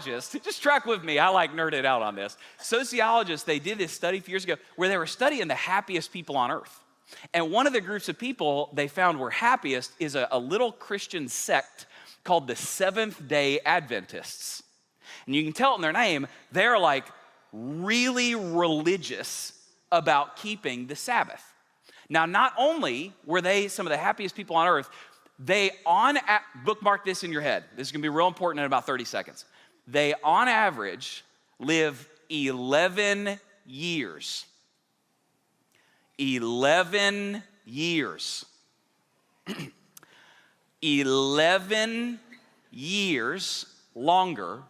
Just track with me. I like nerded out on this. Sociologists, they did this study a few years ago where they were studying the happiest people on earth. And one of the groups of people they found were happiest is a little Christian sect called the Seventh-day Adventists. And you can tell it in their name, they're like really religious about keeping the Sabbath. Now, not only were they some of the happiest people on earth, they bookmark this in your head. This is gonna be real important in about 30 seconds. They, on average, live 11 years. 11 years. 11 years longer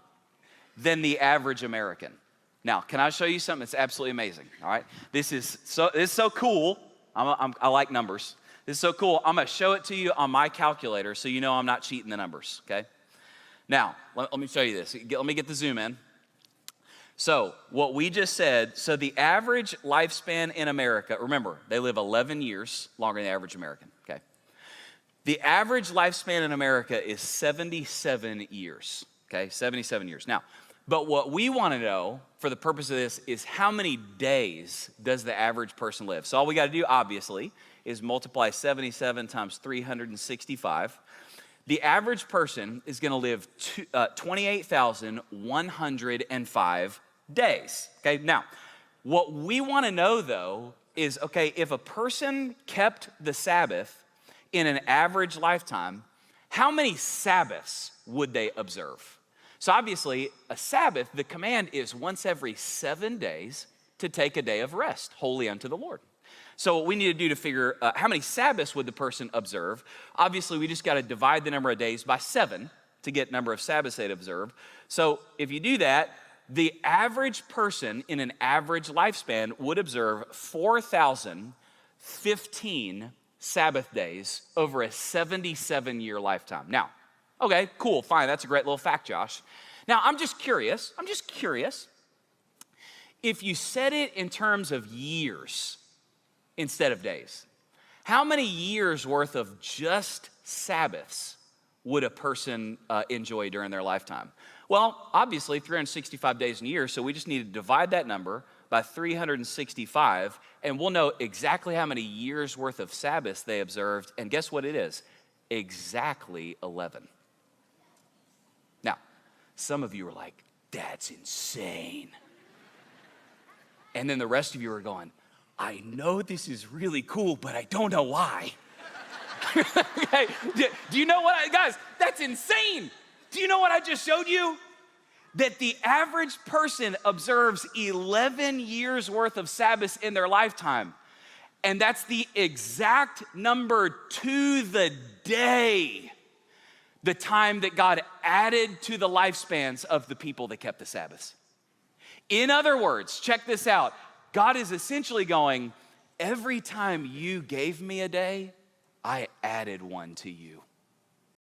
than the average American. Now, can I show you something that's absolutely amazing? All right, this is so cool. I like numbers. This is so cool. I'm gonna show it to you on my calculator so you know I'm not cheating the numbers, okay? Now, let me show you this. Let me get the zoom in. So what we just said, so the average lifespan in America, remember, they live 11 years longer than the average American, okay? The average lifespan in America is 77 years, okay? 77 years. Now, but what we want to know for the purpose of this is how many days does the average person live? So all we got to do, obviously, is multiply 77 times 365. The average person is going to live 28,105 days, okay? Now, what we want to know, though, is, okay, if a person kept the Sabbath in an average lifetime, how many Sabbaths would they observe? So obviously, a Sabbath, the command is once every 7 days to take a day of rest, holy unto the Lord. So what we need to do to figure how many Sabbaths would the person observe, obviously we just got to divide the number of days by 7 to get number of Sabbaths they'd observe. So if you do that, the average person in an average lifespan would observe 4,015 Sabbath days over a 77-year lifetime. Now, okay, cool, fine, that's a great little fact, Josh. Now, I'm just curious, if you said it in terms of years instead of days, how many years worth of just Sabbaths would a person enjoy during their lifetime? Well, obviously 365 days in a year, so we just need to divide that number by 365, and we'll know exactly how many years worth of Sabbaths they observed, and guess what it is? Exactly 11. Now, some of you are like, that's insane. And then the rest of you are going, I know this is really cool, but I don't know why. Okay, do you know what, guys, that's insane. Do you know what I just showed you? That the average person observes 11 years worth of Sabbaths in their lifetime. And that's the exact number to the day, the time that God added to the lifespans of the people that kept the Sabbaths. In other words, check this out. God is essentially going, every time you gave me a day, I added one to you.